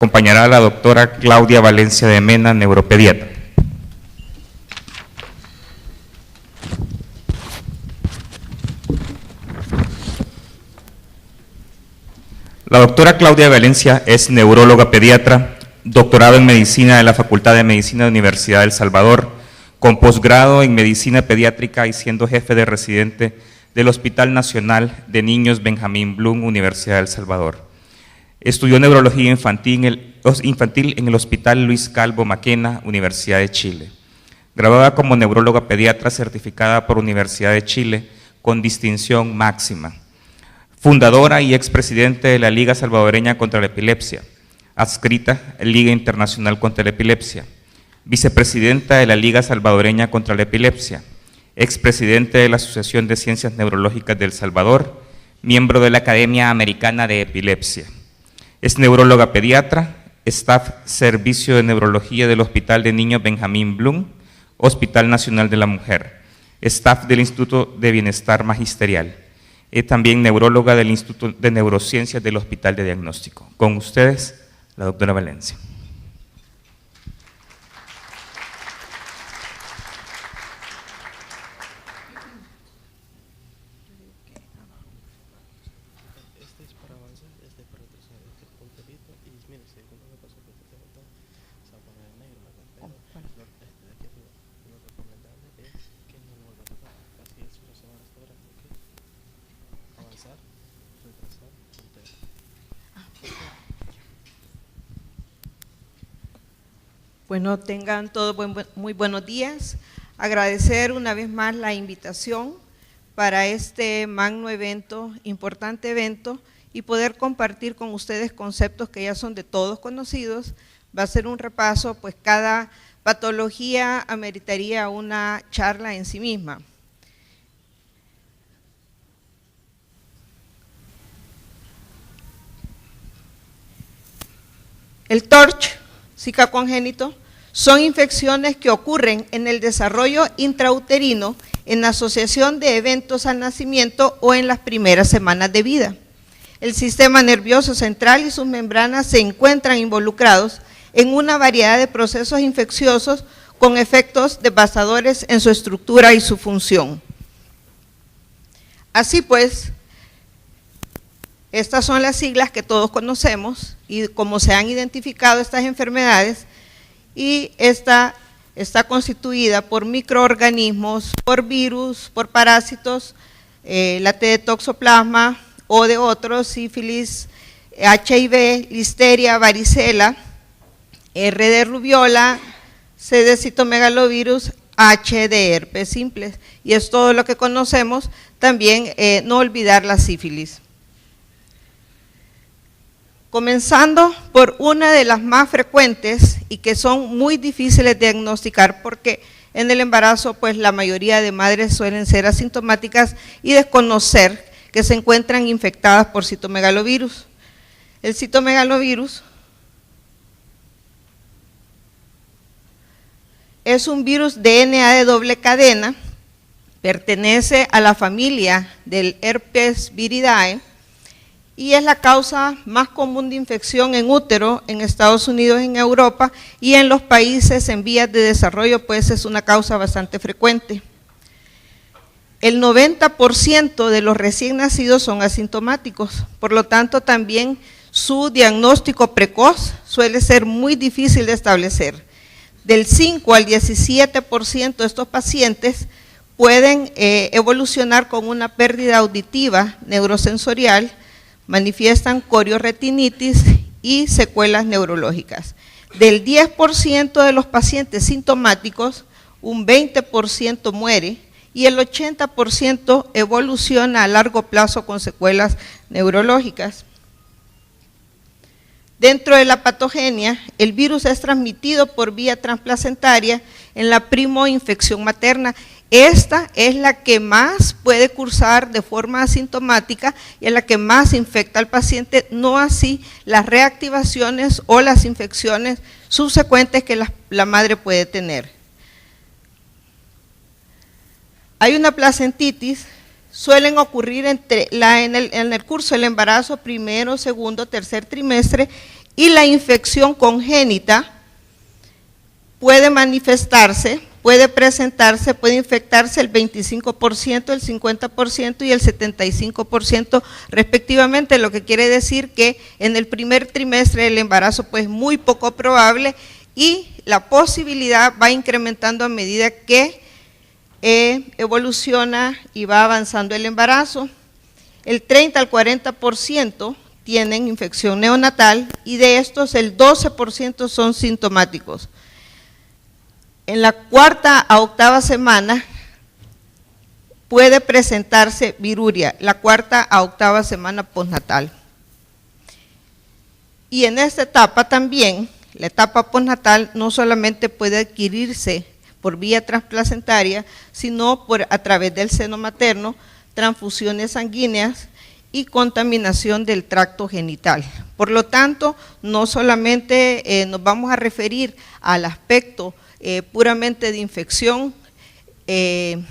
Acompañará a la doctora Claudia Valencia de Mena, neuropediatra. La doctora Claudia Valencia es neuróloga pediatra, doctorado en medicina de la Facultad de Medicina de la Universidad de El Salvador, con posgrado en medicina pediátrica y siendo jefe de residente del Hospital Nacional de Niños Benjamín Blum, Universidad de El Salvador. Estudió neurología infantil en el Hospital Luis Calvo Maquena, Universidad de Chile. Graduada como neuróloga pediatra certificada por Universidad de Chile con distinción máxima. Fundadora y expresidente de la Liga Salvadoreña contra la Epilepsia, adscrita a Liga Internacional contra la Epilepsia. Vicepresidenta de la Liga Salvadoreña contra la Epilepsia. Expresidente de la Asociación de Ciencias Neurológicas de El Salvador. Miembro de la Academia Americana de Epilepsia. Es neuróloga pediatra, staff Servicio de Neurología del Hospital de Niños Benjamín Blum, Hospital Nacional de la Mujer, staff del Instituto de Bienestar Magisterial, y también neuróloga del Instituto de Neurociencias del Hospital de Diagnóstico. Con ustedes, la doctora Valencia. Bueno, tengan todos muy buenos días. Agradecer una vez más la invitación para este magno evento, importante evento, y poder compartir con ustedes conceptos que ya son de todos conocidos. Va a ser un repaso, pues cada patología ameritaría una charla en sí misma. El TORCH, Zika congénito, son infecciones que ocurren en el desarrollo intrauterino en asociación de eventos al nacimiento o en las primeras semanas de vida. El sistema nervioso central y sus membranas se encuentran involucrados en una variedad de procesos infecciosos con efectos devastadores en su estructura y su función. Así pues, estas son las siglas que todos conocemos y cómo se han identificado estas enfermedades, y esta está constituida por microorganismos, por virus, por parásitos, la T de toxoplasma o de otros, sífilis, HIV, listeria, varicela, R de rubiola, C de citomegalovirus, H de herpes simples, y es todo lo que conocemos. También no olvidar la sífilis. Comenzando por una de las más frecuentes y que son muy difíciles de diagnosticar, porque en el embarazo pues la mayoría de madres suelen ser asintomáticas y desconocer que se encuentran infectadas por citomegalovirus. El citomegalovirus es un virus DNA de doble cadena, pertenece a la familia del herpes viridae, y es la causa más común de infección en útero en Estados Unidos, en Europa, y en los países en vías de desarrollo pues es una causa bastante frecuente. El 90% de los recién nacidos son asintomáticos, por lo tanto también su diagnóstico precoz suele ser muy difícil de establecer. Del 5 al 17% de estos pacientes pueden evolucionar con una pérdida auditiva neurosensorial, manifiestan coriorretinitis y secuelas neurológicas. Del 10% de los pacientes sintomáticos, un 20% muere y el 80% evoluciona a largo plazo con secuelas neurológicas. Dentro de la patogenia, el virus es transmitido por vía transplacentaria en la primoinfección materna. Esta es la que más puede cursar de forma asintomática y es la que más infecta al paciente, no así las reactivaciones o las infecciones subsecuentes que la madre puede tener. Hay una placentitis, suelen ocurrir en el curso del embarazo, primero, segundo, tercer trimestre, y la infección congénita puede manifestarse, puede presentarse, puede infectarse el 25%, el 50% y el 75% respectivamente, lo que quiere decir que en el primer trimestre del embarazo pues muy poco probable, y la posibilidad va incrementando a medida que evoluciona y va avanzando el embarazo. El 30 al 40% tienen infección neonatal y de estos el 12% son sintomáticos. En la 4ª a 8ª semana puede presentarse viruria, la 4ª a 8ª semana postnatal. Y en esta etapa también, la etapa postnatal no solamente puede adquirirse por vía transplacentaria, sino a través del seno materno, transfusiones sanguíneas y contaminación del tracto genital. Por lo tanto, no solamente nos vamos a referir al aspecto puramente de infección en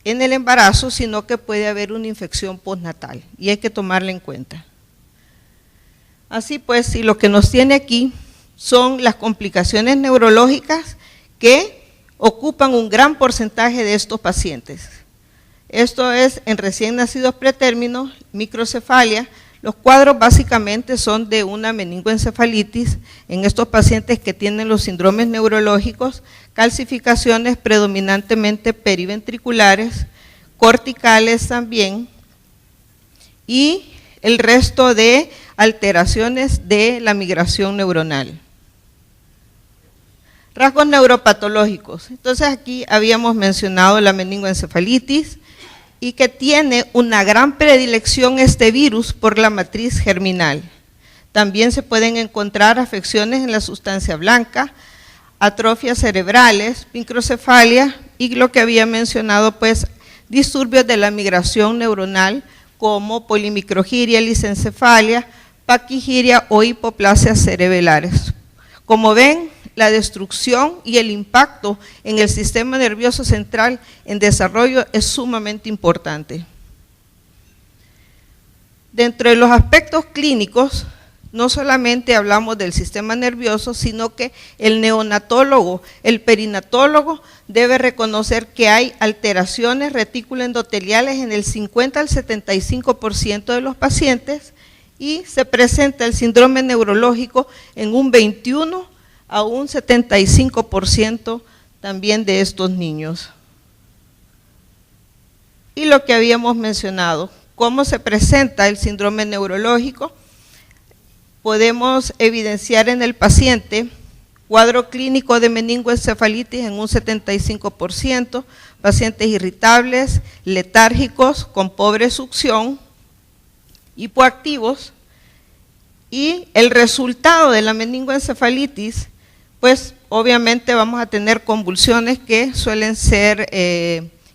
el embarazo, sino que puede haber una infección postnatal y hay que tomarla en cuenta. Así pues, si lo que nos tiene aquí son las complicaciones neurológicas que ocupan un gran porcentaje de estos pacientes. Esto es en recién nacidos pretérminos, microcefalia. Los cuadros básicamente son de una meningoencefalitis en estos pacientes que tienen los síndromes neurológicos, calcificaciones predominantemente periventriculares, corticales también, y el resto de alteraciones de la migración neuronal. Rasgos neuropatológicos. Entonces aquí habíamos mencionado la meningoencefalitis, y que tiene una gran predilección este virus por la matriz germinal. También se pueden encontrar afecciones en la sustancia blanca, atrofias cerebrales, microcefalia y lo que había mencionado, pues, disturbios de la migración neuronal como polimicrogiria, lisencefalia, paquigiria o hipoplasias cerebelares. Como ven, la destrucción y el impacto en el sistema nervioso central en desarrollo es sumamente importante. Dentro de los aspectos clínicos, no solamente hablamos del sistema nervioso, sino que el neonatólogo, el perinatólogo, debe reconocer que hay alteraciones reticuloendoteliales en el 50 al 75% de los pacientes y se presenta el síndrome neurológico en un 21 a un 75% también de estos niños. Y lo que habíamos mencionado, cómo se presenta el síndrome neurológico, podemos evidenciar en el paciente cuadro clínico de meningoencefalitis en un 75%, pacientes irritables, letárgicos, con pobre succión, hipoactivos, y el resultado de la meningoencefalitis, pues obviamente vamos a tener convulsiones que suelen ser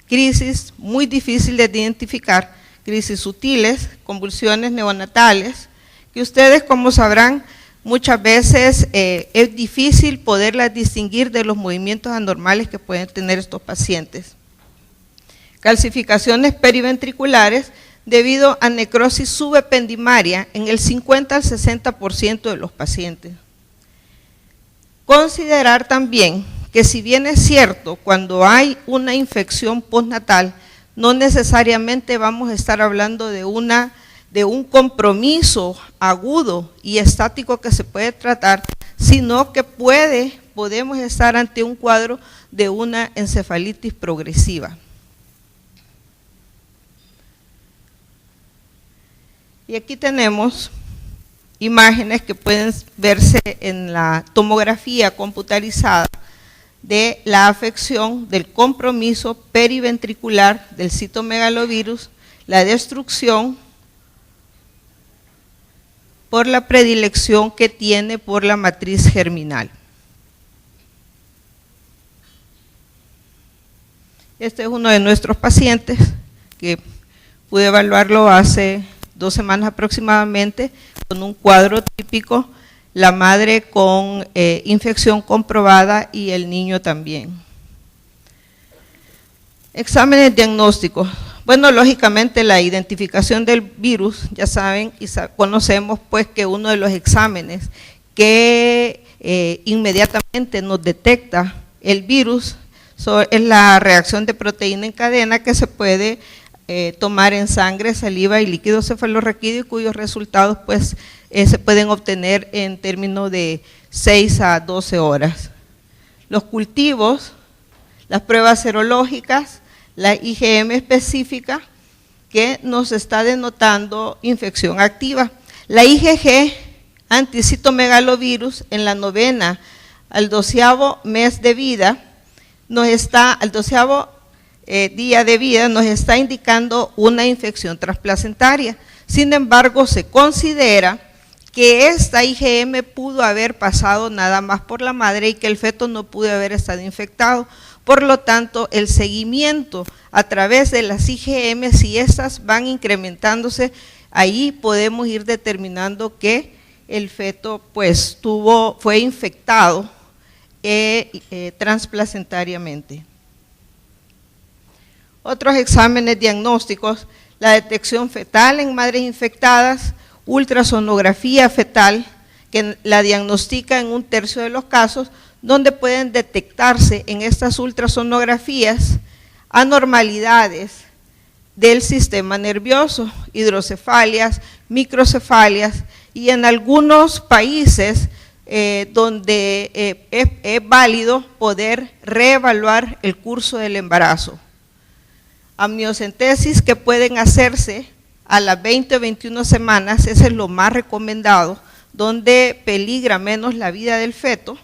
crisis muy difíciles de identificar, crisis sutiles, convulsiones neonatales, que ustedes, como sabrán, muchas veces es difícil poderlas distinguir de los movimientos anormales que pueden tener estos pacientes. Calcificaciones periventriculares debido a necrosis subependimaria en el 50 al 60% de los pacientes. Considerar también que si bien es cierto, cuando hay una infección postnatal, no necesariamente vamos a estar hablando de un compromiso agudo y estático que se puede tratar, sino que podemos estar ante un cuadro de una encefalitis progresiva. Y aquí tenemos imágenes que pueden verse en la tomografía computarizada de la afección del compromiso periventricular del citomegalovirus, la destrucción por la predilección que tiene por la matriz germinal. Este es uno de nuestros pacientes que pude evaluarlo hace 2 semanas aproximadamente, con un cuadro típico, la madre con infección comprobada y el niño también. Exámenes diagnósticos. Bueno, lógicamente la identificación del virus, ya saben y conocemos pues que uno de los exámenes que inmediatamente nos detecta el virus es la reacción de proteína en cadena que se puede tomar en sangre, saliva y líquido cefalorraquídeo, cuyos resultados pues se pueden obtener en términos de 6 a 12 horas. Los cultivos, las pruebas serológicas, la IgM específica que nos está denotando infección activa. La IgG, anticitomegalovirus, en la 9ª al 12º mes de vida, al 12º día de vida, nos está indicando una infección transplacentaria. Sin embargo, se considera que esta IgM pudo haber pasado nada más por la madre y que el feto no pudo haber estado infectado. Por lo tanto, el seguimiento a través de las IgM, si estas van incrementándose, ahí podemos ir determinando que el feto pues fue infectado transplacentariamente. Otros exámenes diagnósticos: la detección fetal en madres infectadas, ultrasonografía fetal, que la diagnostica en 1/3 de los casos, donde pueden detectarse en estas ultrasonografías anormalidades del sistema nervioso, hidrocefalias, microcefalias, y en algunos países donde es válido poder reevaluar el curso del embarazo. Amniocentesis que pueden hacerse a las 20 o 21 semanas, ese es lo más recomendado, donde peligra menos la vida del feto.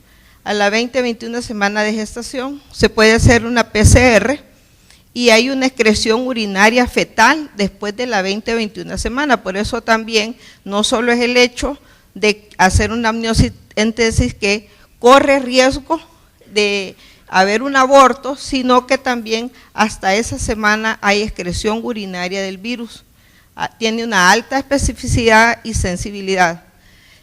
A la 20-21 semana de gestación se puede hacer una PCR y hay una excreción urinaria fetal después de la 20-21 semana. Por eso también no solo es el hecho de hacer una amniocentesis que corre riesgo de haber un aborto, sino que también hasta esa semana hay excreción urinaria del virus. Tiene una alta especificidad y sensibilidad.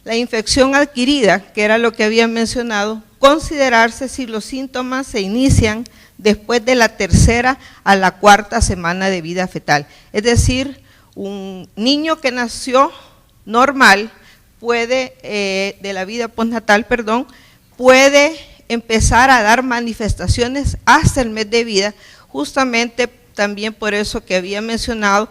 La infección adquirida, que era lo que había mencionado, considerarse si los síntomas se inician después de la 3ª a la 4ª semana de vida fetal. Es decir, un niño que nació normal puede, de la vida postnatal, perdón, puede empezar a dar manifestaciones hasta el mes de vida, justamente también por eso que había mencionado,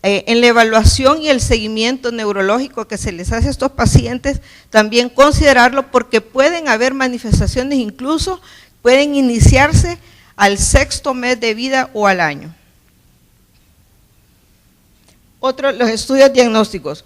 en la evaluación y el seguimiento neurológico que se les hace a estos pacientes, también considerarlo porque pueden haber manifestaciones, incluso pueden iniciarse al 6º mes de vida o al año. Los estudios diagnósticos.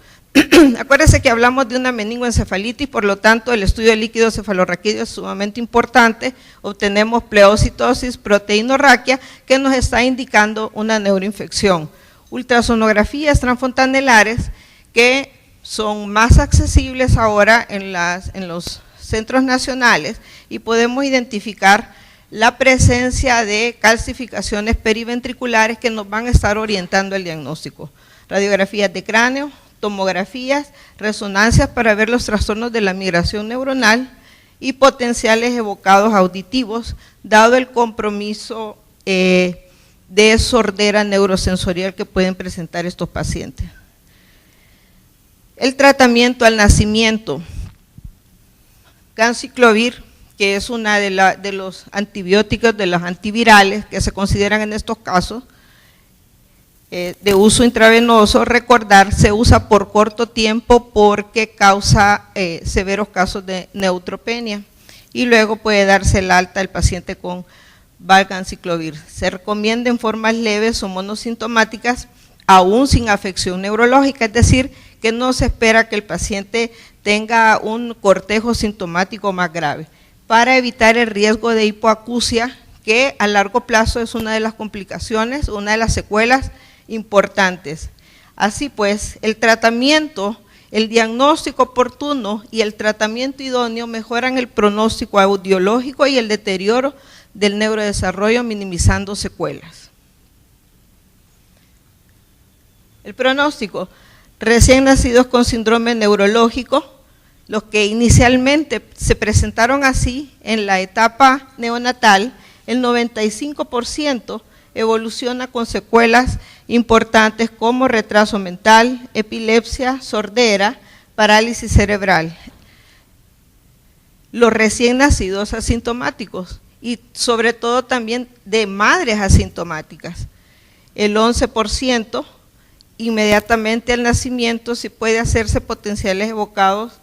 Acuérdense que hablamos de una meningoencefalitis, por lo tanto el estudio de líquido cefalorraquídeo es sumamente importante. Obtenemos pleocitosis, proteinorraquia, que nos está indicando una neuroinfección. Ultrasonografías transfontanelares que son más accesibles ahora en los centros nacionales y podemos identificar la presencia de calcificaciones periventriculares que nos van a estar orientando el diagnóstico. Radiografías de cráneo, tomografías, resonancias para ver los trastornos de la migración neuronal y potenciales evocados auditivos, dado el compromiso de sordera neurosensorial que pueden presentar estos pacientes. El tratamiento al nacimiento, ganciclovir, que es una de los antibióticos, de los antivirales que se consideran en estos casos, de uso intravenoso, recordar, se usa por corto tiempo porque causa severos casos de neutropenia y luego puede darse el alta al paciente con valganciclovir. Se recomienda en formas leves o monosintomáticas, aún sin afección neurológica, es decir, que no se espera que el paciente tenga un cortejo sintomático más grave, para evitar el riesgo de hipoacusia, que a largo plazo es una de las complicaciones, una de las secuelas importantes. Así pues, el tratamiento, el diagnóstico oportuno y el tratamiento idóneo mejoran el pronóstico audiológico y el deterioro del neurodesarrollo, minimizando secuelas. El pronóstico: recién nacidos con síndrome neurológico, los que inicialmente se presentaron así en la etapa neonatal, el 95% evoluciona con secuelas importantes como retraso mental, epilepsia, sordera, parálisis cerebral. Los recién nacidos asintomáticos y sobre todo también de madres asintomáticas. El 11% inmediatamente al nacimiento si puede hacerse potenciales evocados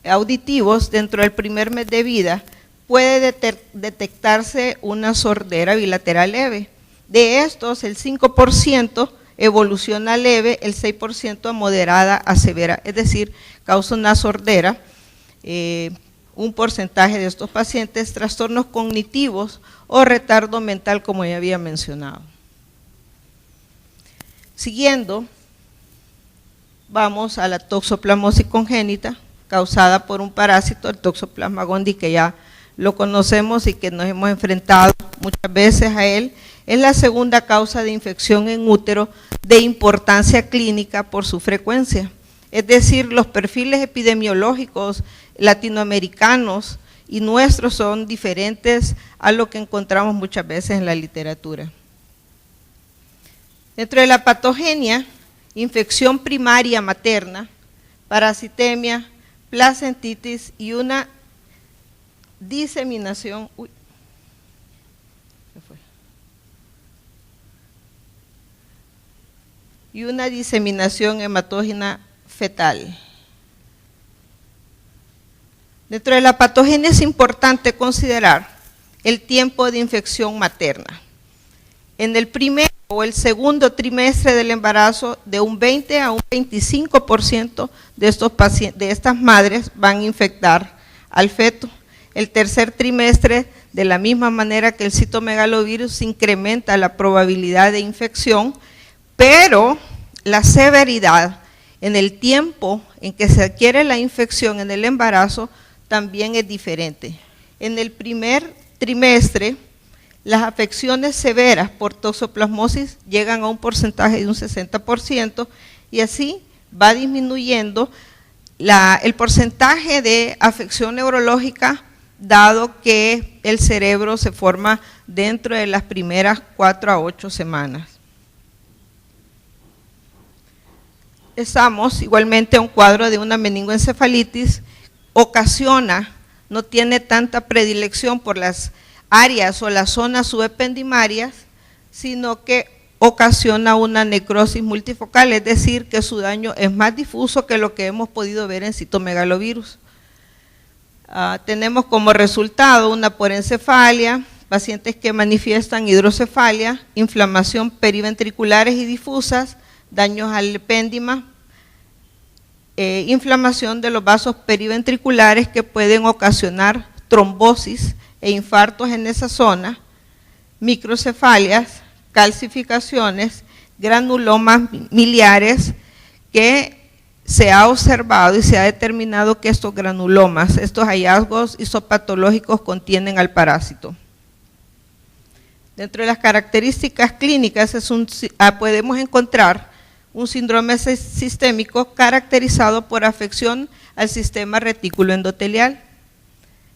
auditivos dentro del primer mes de vida, puede detectarse una sordera bilateral leve. De estos, el 5% evoluciona leve, el 6% a moderada a severa, es decir, causa una sordera. Un porcentaje de estos pacientes, trastornos cognitivos o retardo mental, como ya había mencionado. Siguiendo, vamos a la toxoplasmosis congénita, causada por un parásito, el Toxoplasma gondii, que ya lo conocemos y que nos hemos enfrentado muchas veces a él. Es la segunda causa de infección en útero de importancia clínica por su frecuencia. Es decir, los perfiles epidemiológicos latinoamericanos y nuestros son diferentes a lo que encontramos muchas veces en la literatura. Dentro de la patogenia, infección primaria materna, parasitemia, placentitis y una diseminación, y una diseminación hematógena fetal. Dentro de la patogenia es importante considerar el tiempo de infección materna. En el primer o el segundo trimestre del embarazo, de un 20 a un 25% de estos pacientes, de estas madres van a infectar al feto. El tercer trimestre, de la misma manera que el citomegalovirus, incrementa la probabilidad de infección, pero la severidad en el tiempo en que se adquiere la infección en el embarazo también es diferente. En el primer trimestre, las afecciones severas por toxoplasmosis llegan a un porcentaje de un 60% y así va disminuyendo el porcentaje de afección neurológica, dado que el cerebro se forma dentro de las primeras 4 a 8 semanas. Estamos igualmente a un cuadro de una meningoencefalitis, no tiene tanta predilección por las áreas o las zonas subependimarias, sino que ocasiona una necrosis multifocal, es decir, que su daño es más difuso que lo que hemos podido ver en citomegalovirus. Tenemos como resultado una porencefalia, pacientes que manifiestan hidrocefalia, inflamación periventriculares y difusas, daños al epéndima, inflamación de los vasos periventriculares que pueden ocasionar trombosis e infartos en esa zona, microcefalias, calcificaciones, granulomas miliares, que se ha observado y se ha determinado que estos granulomas, estos hallazgos isopatológicos contienen al parásito. Dentro de las características clínicas podemos encontrar un síndrome sistémico caracterizado por afección al sistema retículo endotelial,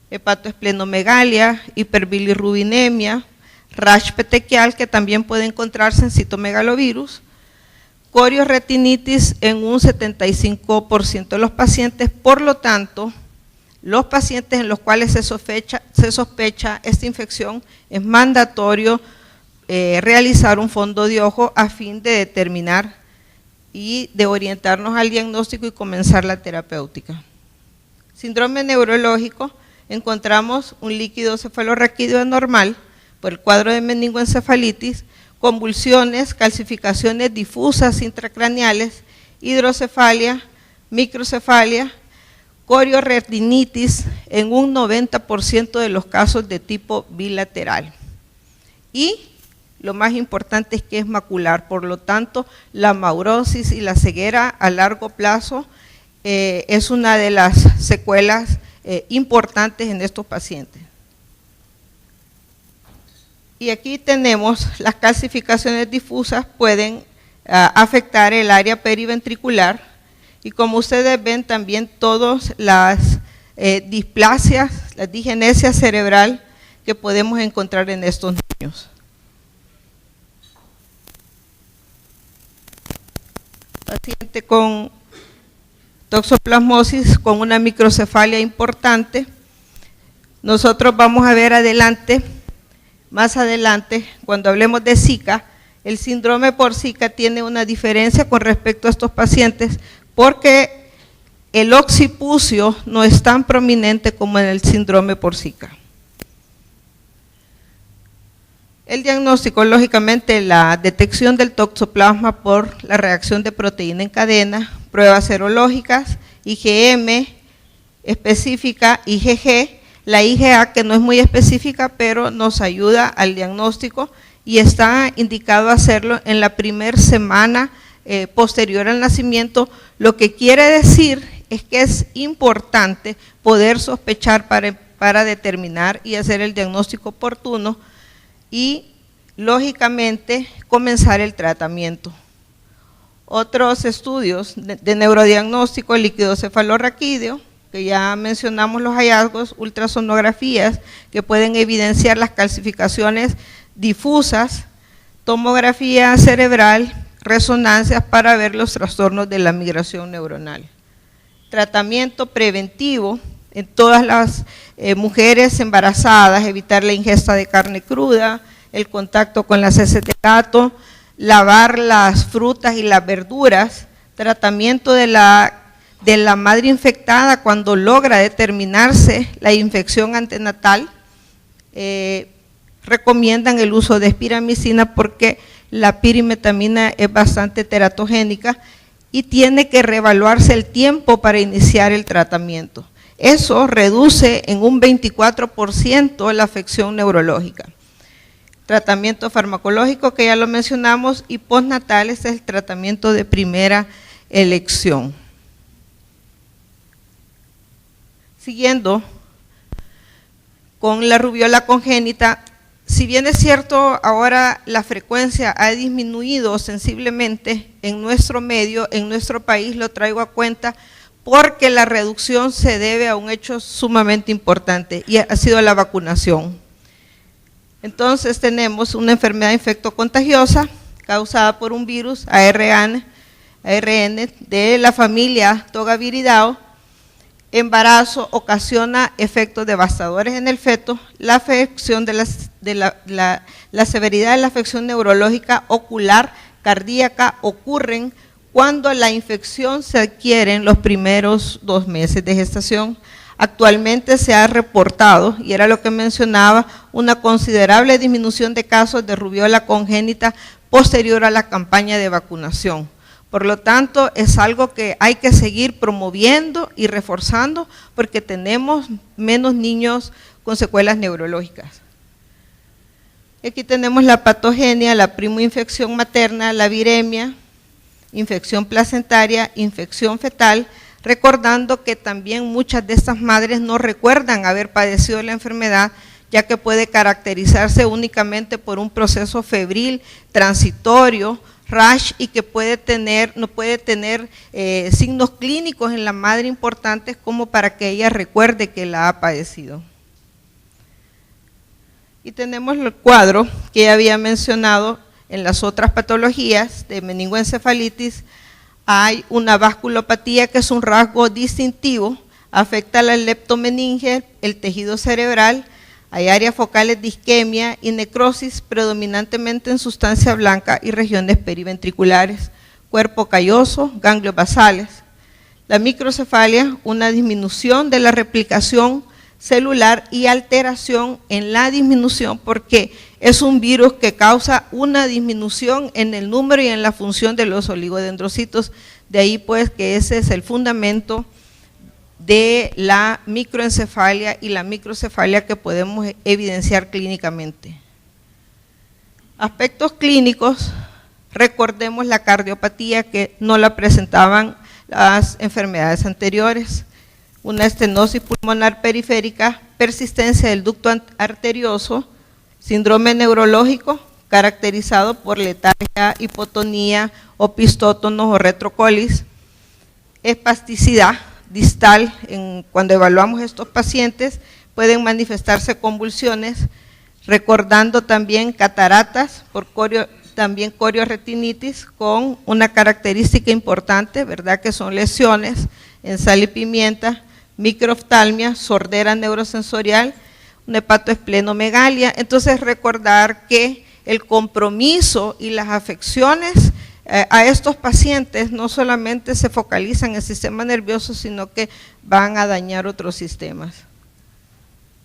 hepatoesplenomegalia, hiperbilirrubinemia, rash petequial, que también puede encontrarse en citomegalovirus, corioretinitis en un 75% de los pacientes. Por lo tanto, los pacientes en los cuales se sospecha esta infección, es mandatorio realizar un fondo de ojo a fin de determinar y de orientarnos al diagnóstico y comenzar la terapéutica. Síndrome neurológico, encontramos un líquido cefalorraquídeo anormal por el cuadro de meningoencefalitis, convulsiones, calcificaciones difusas intracraneales, hidrocefalia, microcefalia, corioretinitis en un 90% de los casos de tipo bilateral. Y lo más importante es que es macular, por lo tanto la maurosis y la ceguera a largo plazo es una de las secuelas importantes en estos pacientes. Y aquí tenemos las calcificaciones difusas, pueden afectar el área periventricular, y como ustedes ven también todas las displasias, la digenesia cerebral que podemos encontrar en estos niños. paciente con toxoplasmosis con una microcefalia importante. Nosotros vamos a ver más adelante, cuando hablemos de Zika, el síndrome por Zika tiene una diferencia con respecto a estos pacientes porque el occipucio no es tan prominente como en el síndrome por Zika. El diagnóstico, lógicamente, la detección del toxoplasma por la reacción de proteína en cadena, pruebas serológicas, IgM específica, IgG, la IgA que no es muy específica, pero nos ayuda al diagnóstico y está indicado hacerlo en la primera semana posterior al nacimiento, lo que quiere decir es que es importante poder sospechar para determinar y hacer el diagnóstico oportuno y, lógicamente, comenzar el tratamiento. Otros estudios de neurodiagnóstico, el líquido cefalorraquídeo, que ya mencionamos los hallazgos, ultrasonografías que pueden evidenciar las calcificaciones difusas, tomografía cerebral, resonancias para ver los trastornos de la migración neuronal. Tratamiento preventivo en todas las mujeres embarazadas, evitar la ingesta de carne cruda, el contacto con las heces de gato, lavar las frutas y las verduras, tratamiento de la madre infectada cuando logra determinarse la infección antenatal. Recomiendan el uso de espiramicina porque la pirimetamina es bastante teratogénica y tiene que reevaluarse el tiempo para iniciar el tratamiento. Eso reduce en un 24% la afección neurológica. Tratamiento farmacológico, que ya lo mencionamos, y postnatal, este es el tratamiento de primera elección. Siguiendo con la rubiola congénita, si bien es cierto, ahora la frecuencia ha disminuido sensiblemente en nuestro medio, en nuestro país, lo traigo a cuenta porque la reducción se debe a un hecho sumamente importante y ha sido la vacunación. Entonces tenemos una enfermedad infectocontagiosa causada por un virus ARN de la familia Togaviridae. Embarazo ocasiona efectos devastadores en el feto. La afección la severidad de la afección neurológica, ocular, cardíaca ocurren cuando la infección se adquiere en los primeros 2 meses de gestación. Actualmente se ha reportado, y era lo que mencionaba, una considerable disminución de casos de rubiola congénita posterior a la campaña de vacunación. Por lo tanto, es algo que hay que seguir promoviendo y reforzando porque tenemos menos niños con secuelas neurológicas. Aquí tenemos la patogenia, la primoinfección materna, la viremia, infección placentaria, infección fetal, recordando que también muchas de estas madres no recuerdan haber padecido la enfermedad, ya que puede caracterizarse únicamente por un proceso febril, transitorio, rash, y que no puede tener signos clínicos en la madre importantes como para que ella recuerde que la ha padecido. Y tenemos el cuadro que ya había mencionado en las otras patologías de meningoencefalitis. Hay una vasculopatía que es un rasgo distintivo, afecta la leptomeninge, el tejido cerebral, hay áreas focales de isquemia y necrosis predominantemente en sustancia blanca y regiones periventriculares, cuerpo calloso, ganglios basales. La microcefalia, una disminución de la replicación celular y alteración en la disminución porque es un virus que causa una disminución en el número y en la función de los oligodendrocitos, de ahí pues que ese es el fundamento de la microencefalia y la microcefalia que podemos evidenciar clínicamente. Aspectos clínicos, recordemos la cardiopatía que no la presentaban las enfermedades anteriores, una estenosis pulmonar periférica, persistencia del ducto arterioso, síndrome neurológico caracterizado por letargia, hipotonía, opistótonos o retrocolis, espasticidad distal. Cuando evaluamos estos pacientes pueden manifestarse convulsiones, recordando también cataratas por también corioretinitis con una característica importante, ¿verdad? Que son lesiones en sal y pimienta, microoftalmia, sordera neurosensorial, una hepatoesplenomegalia. Entonces recordar que el compromiso y las afecciones a estos pacientes no solamente se focalizan en el sistema nervioso, sino que van a dañar otros sistemas.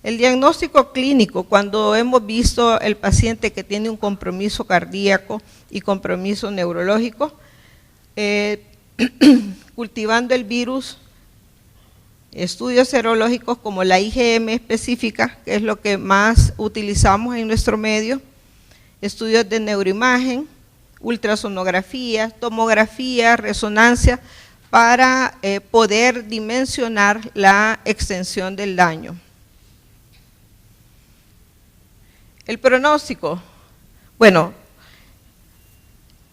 El diagnóstico clínico, cuando hemos visto el paciente que tiene un compromiso cardíaco y compromiso neurológico, cultivando el virus, estudios serológicos como la IgM específica, que es lo que más utilizamos en nuestro medio, estudios de neuroimagen, ultrasonografía, tomografía, resonancia, para poder dimensionar la extensión del daño. El pronóstico, bueno,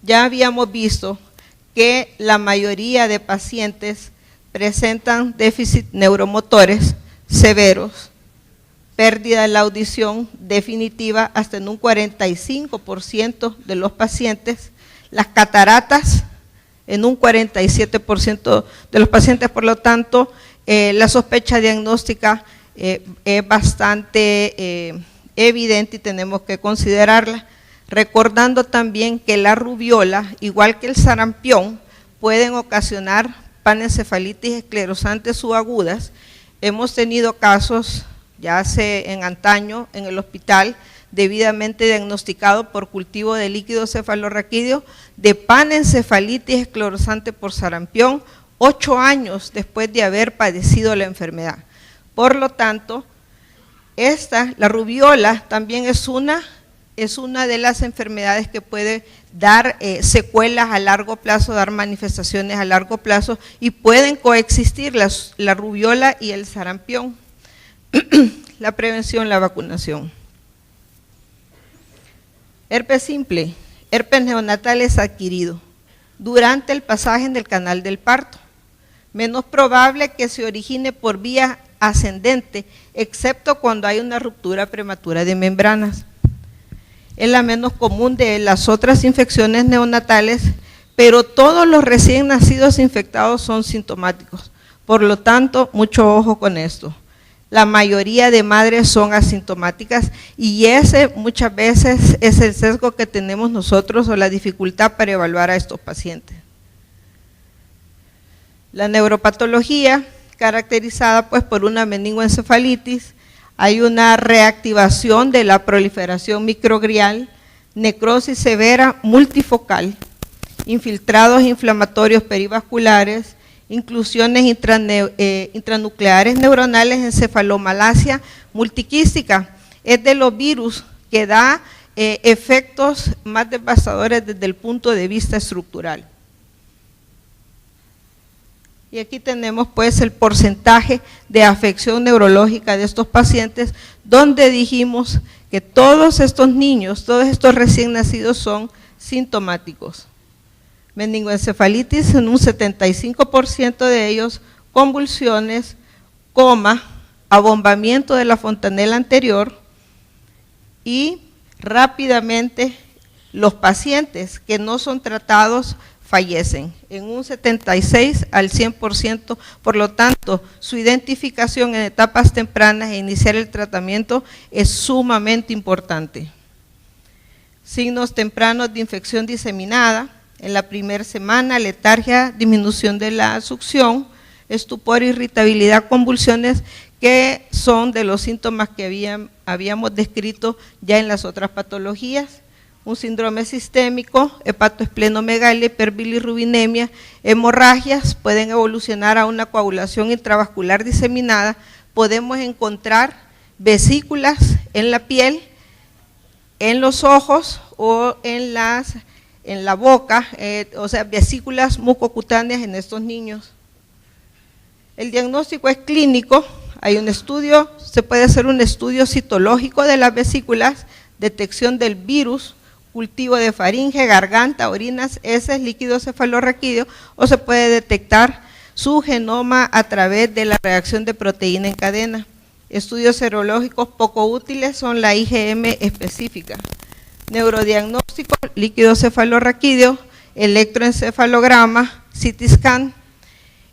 ya habíamos visto que la mayoría de pacientes presentan déficit neuromotores severos, pérdida de la audición definitiva hasta en un 45% de los pacientes, las cataratas en un 47% de los pacientes, por lo tanto, la sospecha diagnóstica es bastante evidente y tenemos que considerarla, recordando también que la rubiola, igual que el sarampión, pueden ocasionar panencefalitis esclerosantes subagudas. Hemos tenido casos ya hace en antaño en el hospital debidamente diagnosticado por cultivo de líquido cefalorraquídeo de panencefalitis esclerosante por sarampión 8 años después de haber padecido la enfermedad. Por lo tanto, la rubiola también es una de las enfermedades que puede dar secuelas a largo plazo, dar manifestaciones a largo plazo y pueden coexistir la rubiola y el sarampión. La prevención, la vacunación. Herpes simple, herpes neonatal es adquirido durante el pasaje en el canal del parto. Menos probable que se origine por vía ascendente, excepto cuando hay una ruptura prematura de membranas. Es la menos común de las otras infecciones neonatales, pero todos los recién nacidos infectados son sintomáticos. Por lo tanto, mucho ojo con esto. La mayoría de madres son asintomáticas y ese muchas veces es el sesgo que tenemos nosotros o la dificultad para evaluar a estos pacientes. La neuropatología, caracterizada pues por una meningoencefalitis, hay una reactivación de la proliferación microglial, necrosis severa multifocal, infiltrados inflamatorios perivasculares, inclusiones intranucleares neuronales, encefalomalacia multiquística. Es de los virus que da efectos más devastadores desde el punto de vista estructural. Y aquí tenemos pues el porcentaje de afección neurológica de estos pacientes, donde dijimos que todos estos niños, todos estos recién nacidos son sintomáticos. Meningoencefalitis en un 75% de ellos, convulsiones, coma, abombamiento de la fontanela anterior y rápidamente los pacientes que no son tratados fallecen en un 76 al 100%, por lo tanto su identificación en etapas tempranas e iniciar el tratamiento es sumamente importante. Signos tempranos de infección diseminada: en la primera semana, letargia, disminución de la succión, estupor, irritabilidad, convulsiones, que son de los síntomas que habíamos descrito ya en las otras patologías. Un síndrome sistémico, hepatoesplenomegalia, hiperbilirrubinemia, hemorragias, pueden evolucionar a una coagulación intravascular diseminada. Podemos encontrar vesículas en la piel, en los ojos o en la boca, o sea, vesículas mucocutáneas en estos niños. El diagnóstico es clínico, hay un estudio, se puede hacer un estudio citológico de las vesículas, detección del virus, cultivo de faringe, garganta, orinas, heces, líquido cefalorraquídeo, o se puede detectar su genoma a través de la reacción de proteína en cadena. Estudios serológicos poco útiles son la IgM específica. neurodiagnóstico, líquido cefalorraquídeo, electroencefalograma, CT scan.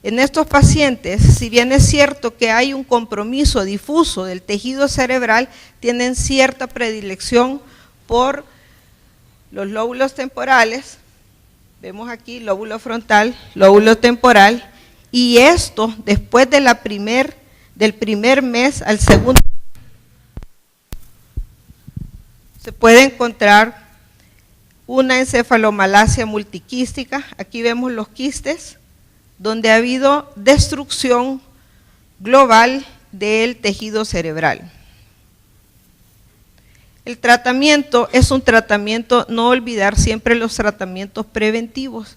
En estos pacientes, si bien es cierto que hay un compromiso difuso del tejido cerebral, tienen cierta predilección por los lóbulos temporales. Vemos aquí lóbulo frontal, lóbulo temporal, y esto después de del primer mes al segundo se puede encontrar una encefalomalacia multiquística. Aquí vemos los quistes, donde ha habido destrucción global del tejido cerebral. El tratamiento es un tratamiento, no olvidar siempre los tratamientos preventivos.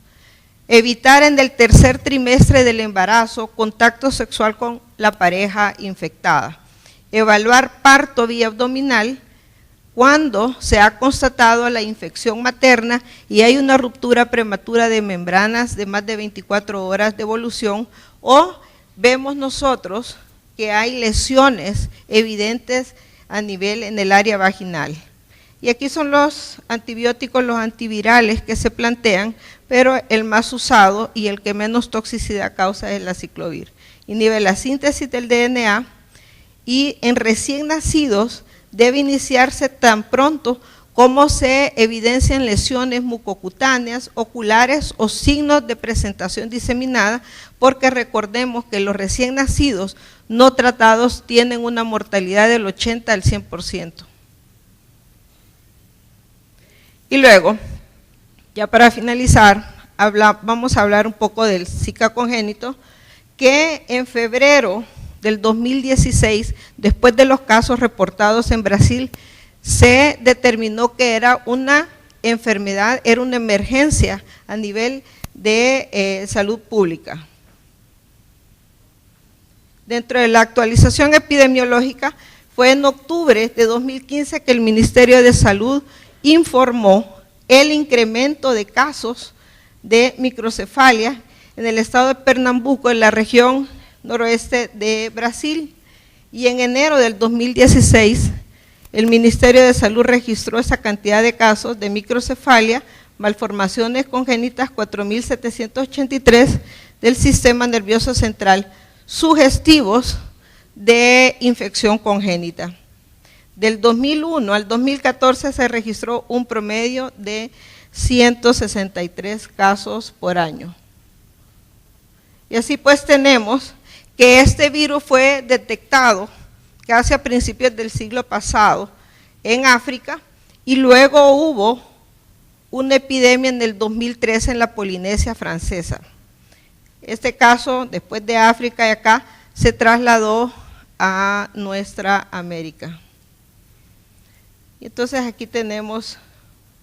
Evitar en el tercer trimestre del embarazo contacto sexual con la pareja infectada. Evaluar parto vía abdominal cuando se ha constatado la infección materna y hay una ruptura prematura de membranas de más de 24 horas de evolución, o vemos nosotros que hay lesiones evidentes a nivel en el área vaginal. Y aquí son los antibióticos, los antivirales que se plantean, pero el más usado y el que menos toxicidad causa es la aciclovir. Inhibe la síntesis del DNA y en recién nacidos debe iniciarse tan pronto como se evidencian lesiones mucocutáneas, oculares o signos de presentación diseminada, porque recordemos que los recién nacidos no tratados tienen una mortalidad del 80 al 100%. Y luego, ya para finalizar, vamos a hablar un poco del Zika congénito, que en febrero del 2016, después de los casos reportados en Brasil, se determinó que era una enfermedad, era una emergencia a nivel de salud pública. Dentro de la actualización epidemiológica, fue en octubre de 2015 que el Ministerio de Salud informó el incremento de casos de microcefalia en el estado de Pernambuco, en la región noroeste de Brasil, y en enero del 2016 el Ministerio de Salud registró esa cantidad de casos de microcefalia, malformaciones congénitas 4.783 del sistema nervioso central, sugestivos de infección congénita. Del 2001 al 2014 se registró un promedio de 163 casos por año. Y así pues tenemos que este virus fue detectado casi a principios del siglo pasado en África, y luego hubo una epidemia en el 2013 en la Polinesia Francesa. Este caso, después de África y acá, se trasladó a nuestra América. Y entonces aquí tenemos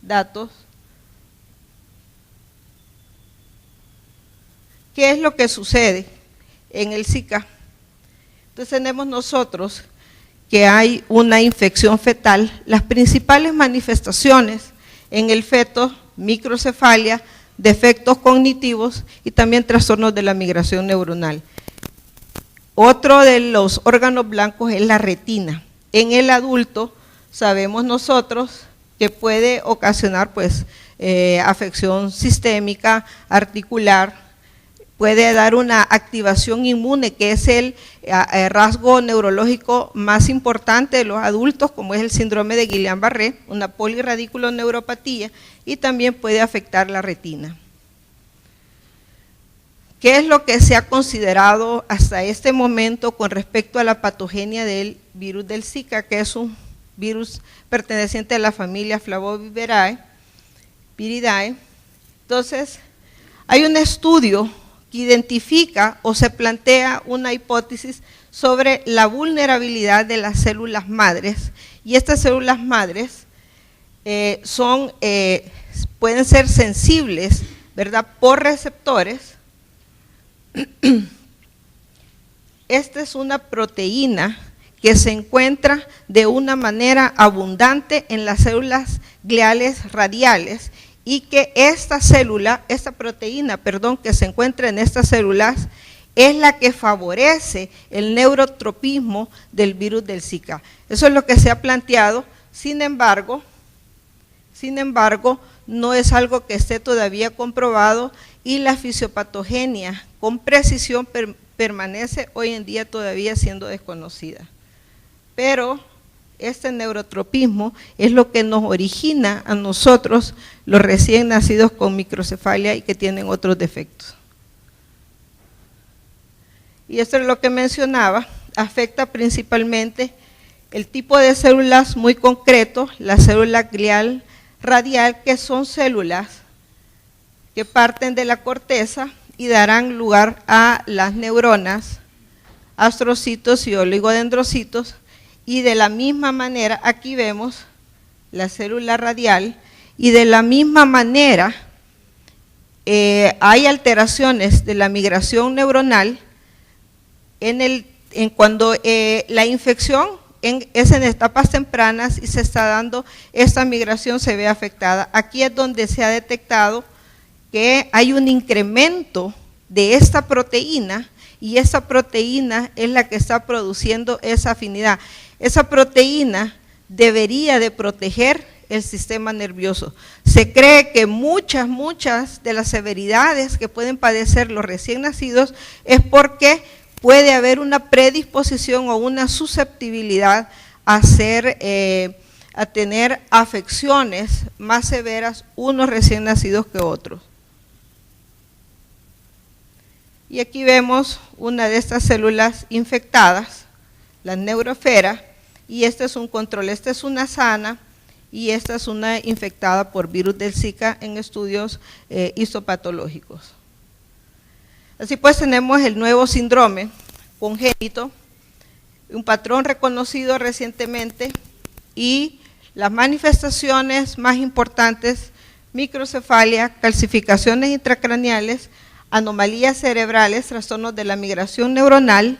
datos. ¿Qué es lo que sucede en el Zika? Entonces tenemos nosotros que hay una infección fetal. Las principales manifestaciones en el feto, microcefalia, defectos cognitivos y también trastornos de la migración neuronal. Otro de los órganos blancos es la retina. En el adulto sabemos nosotros que puede ocasionar pues afección sistémica, articular, puede dar una activación inmune, que es el rasgo neurológico más importante de los adultos, como es el síndrome de Guillain-Barré, una polirradiculoneuropatía, y también puede afectar la retina. ¿Qué es lo que se ha considerado hasta este momento con respecto a la patogenia del virus del Zika, que es un virus perteneciente a la familia Flavoviridae? Entonces, hay un estudio que identifica o se plantea una hipótesis sobre la vulnerabilidad de las células madres, y estas células madres pueden ser sensibles, ¿verdad?, por receptores. Esta es una proteína que se encuentra de una manera abundante en las células gliales radiales, y que esta proteína que se encuentra en estas células es la que favorece el neurotropismo del virus del Zika. Eso es lo que se ha planteado. Sin embargo, Sin embargo, no es algo que esté todavía comprobado y la fisiopatogenia con precisión permanece hoy en día todavía siendo desconocida. Pero este neurotropismo es lo que nos origina a nosotros, los recién nacidos con microcefalia y que tienen otros defectos. Y esto es lo que mencionaba, afecta principalmente el tipo de células muy concreto, la célula glial radial, que son células que parten de la corteza y darán lugar a las neuronas, astrocitos y oligodendrocitos, y de la misma manera aquí vemos la célula radial, y de la misma manera hay alteraciones de la migración neuronal cuando la infección es en etapas tempranas y se está dando, esta migración se ve afectada. Aquí es donde se ha detectado que hay un incremento de esta proteína y esa proteína es la que está produciendo esa afinidad. Esa proteína debería de proteger el sistema nervioso. Se cree que muchas de las severidades que pueden padecer los recién nacidos es porque puede haber una predisposición o una susceptibilidad a tener afecciones más severas unos recién nacidos que otros. Y aquí vemos una de estas células infectadas, la neurofera, y este es un control, esta es una sana y esta es una infectada por virus del Zika en estudios histopatológicos. Así pues tenemos el nuevo síndrome congénito, un patrón reconocido recientemente y las manifestaciones más importantes: microcefalia, calcificaciones intracraneales, anomalías cerebrales, trastornos de la migración neuronal.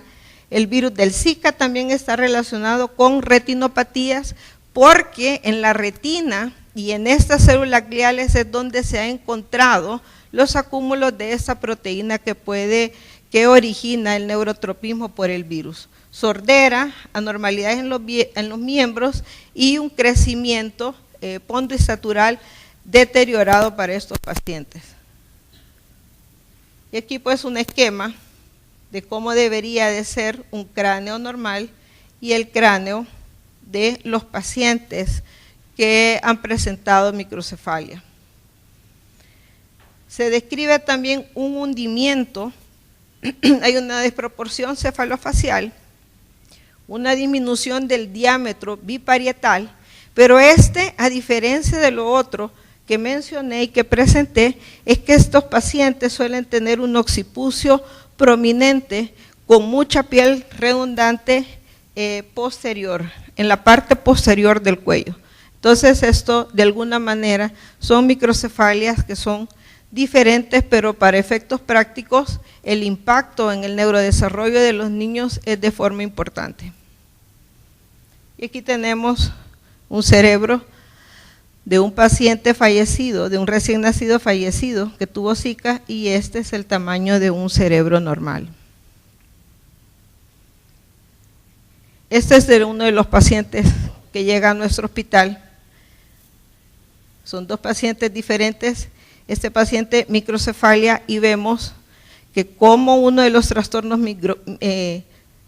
El virus del Zika también está relacionado con retinopatías porque en la retina y en estas células gliales es donde se ha encontrado los acúmulos de esa proteína que origina el neurotropismo por el virus. Sordera, anormalidades en los miembros y un crecimiento pontoestatural deteriorado para estos pacientes. Y aquí pues un esquema de cómo debería de ser un cráneo normal y el cráneo de los pacientes que han presentado microcefalia. Se describe también un hundimiento, hay una desproporción cefalofacial, una disminución del diámetro biparietal, pero a diferencia de lo otro que mencioné y que presenté, es que estos pacientes suelen tener un occipucio prominente con mucha piel redundante posterior, en la parte posterior del cuello. Entonces esto de alguna manera son microcefalias que son diferentes, pero para efectos prácticos el impacto en el neurodesarrollo de los niños es de forma importante. Y aquí tenemos un cerebro de un paciente fallecido, de un recién nacido fallecido que tuvo Zika, y este es el tamaño de un cerebro normal. Este es de uno de los pacientes que llega a nuestro hospital. Son dos pacientes diferentes. Este paciente microcefalia, y vemos que como uno de los trastornos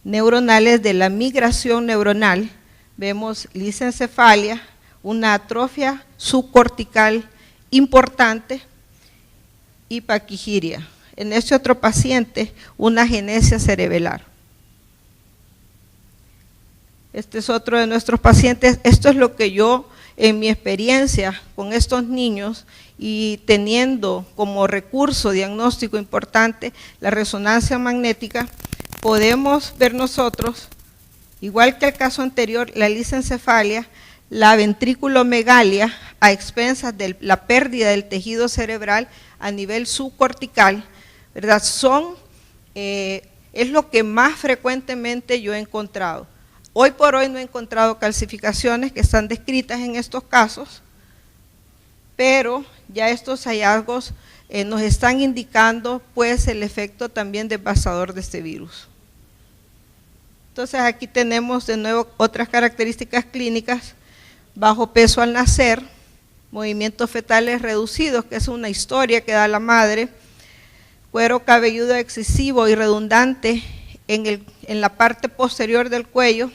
neuronales de la migración neuronal, vemos lisencefalia, una atrofia subcortical importante y paquigiria. En este otro paciente, una agenesia cerebelar. Este es otro de nuestros pacientes. Esto es lo que yo, en mi experiencia con estos niños y teniendo como recurso diagnóstico importante la resonancia magnética, podemos ver nosotros, igual que el caso anterior, la lisencefalia, la ventriculomegalia a expensas de la pérdida del tejido cerebral a nivel subcortical, ¿verdad? Es lo que más frecuentemente yo he encontrado. Hoy por hoy no he encontrado calcificaciones que están descritas en estos casos, pero ya estos hallazgos nos están indicando pues el efecto también devastador de este virus. Entonces aquí tenemos de nuevo otras características clínicas: bajo peso al nacer, movimientos fetales reducidos, que es una historia que da la madre, cuero cabelludo excesivo y redundante en la parte posterior del cuello,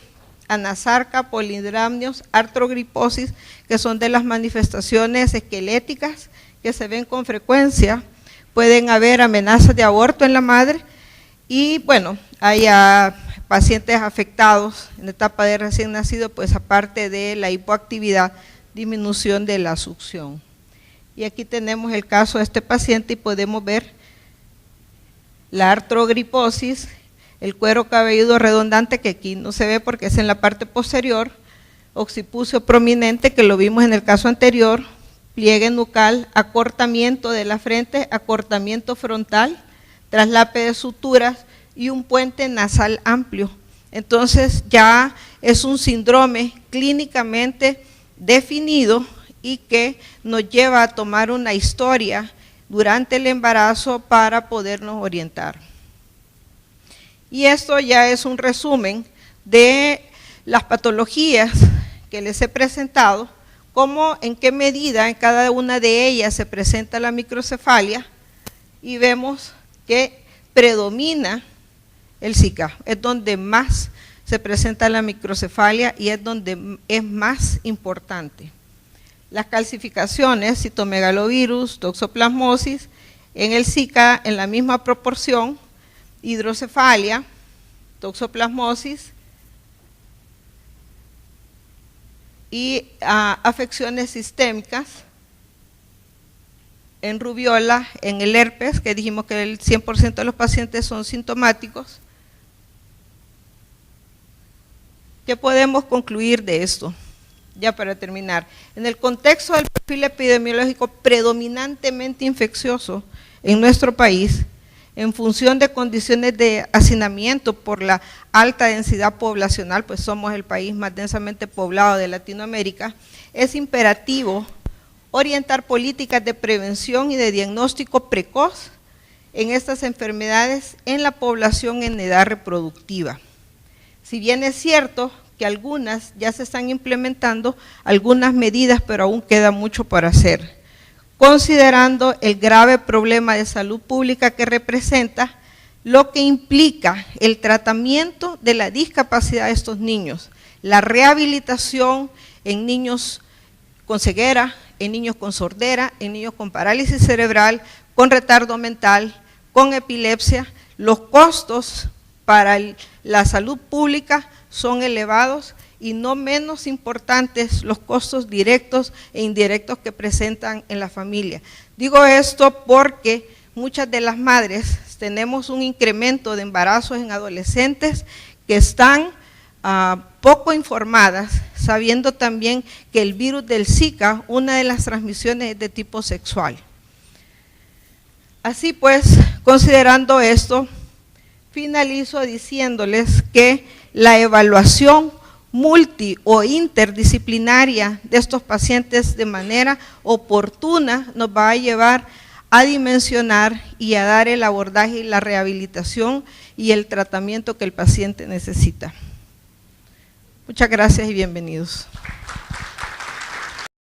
anasarca, polidramnios, artrogriposis, que son de las manifestaciones esqueléticas que se ven con frecuencia. Pueden haber amenazas de aborto en la madre y bueno, hay pacientes afectados en etapa de recién nacido, pues aparte de la hipoactividad, disminución de la succión. Y aquí tenemos el caso de este paciente y podemos ver la artrogriposis, el cuero cabelludo redundante, que aquí no se ve porque es en la parte posterior, occipucio prominente, que lo vimos en el caso anterior, pliegue nucal, acortamiento de la frente, acortamiento frontal, traslape de suturas y un puente nasal amplio. Entonces ya es un síndrome clínicamente definido y que nos lleva a tomar una historia durante el embarazo para podernos orientar. Y esto ya es un resumen de las patologías que les he presentado, cómo, en qué medida en cada una de ellas se presenta la microcefalia, y vemos que predomina el Zika, es donde más se presenta la microcefalia y es donde es más importante. Las calcificaciones, citomegalovirus, toxoplasmosis, en el Zika en la misma proporción, hidrocefalia, toxoplasmosis y afecciones sistémicas, en rubiola, en el herpes, que dijimos que el 100% de los pacientes son sintomáticos. ¿Qué podemos concluir de esto? Ya para terminar, en el contexto del perfil epidemiológico predominantemente infeccioso en nuestro país, en función de condiciones de hacinamiento por la alta densidad poblacional, pues somos el país más densamente poblado de Latinoamérica, es imperativo orientar políticas de prevención y de diagnóstico precoz en estas enfermedades en la población en edad reproductiva. Si bien es cierto que algunas ya se están implementando, algunas medidas, pero aún queda mucho por hacer, considerando el grave problema de salud pública que representa, lo que implica el tratamiento de la discapacidad de estos niños, la rehabilitación en niños con ceguera, en niños con sordera, en niños con parálisis cerebral, con retardo mental, con epilepsia. Los costos para la salud pública son elevados y no menos importantes los costos directos e indirectos que presentan en la familia. Digo esto porque muchas de las madres tenemos un incremento de embarazos en adolescentes que están poco informadas, sabiendo también que el virus del Zika, una de las transmisiones es de tipo sexual. Así pues, considerando esto, finalizo diciéndoles que la evaluación multi o interdisciplinaria de estos pacientes de manera oportuna nos va a llevar a dimensionar y a dar el abordaje y la rehabilitación y el tratamiento que el paciente necesita. Muchas gracias y bienvenidos.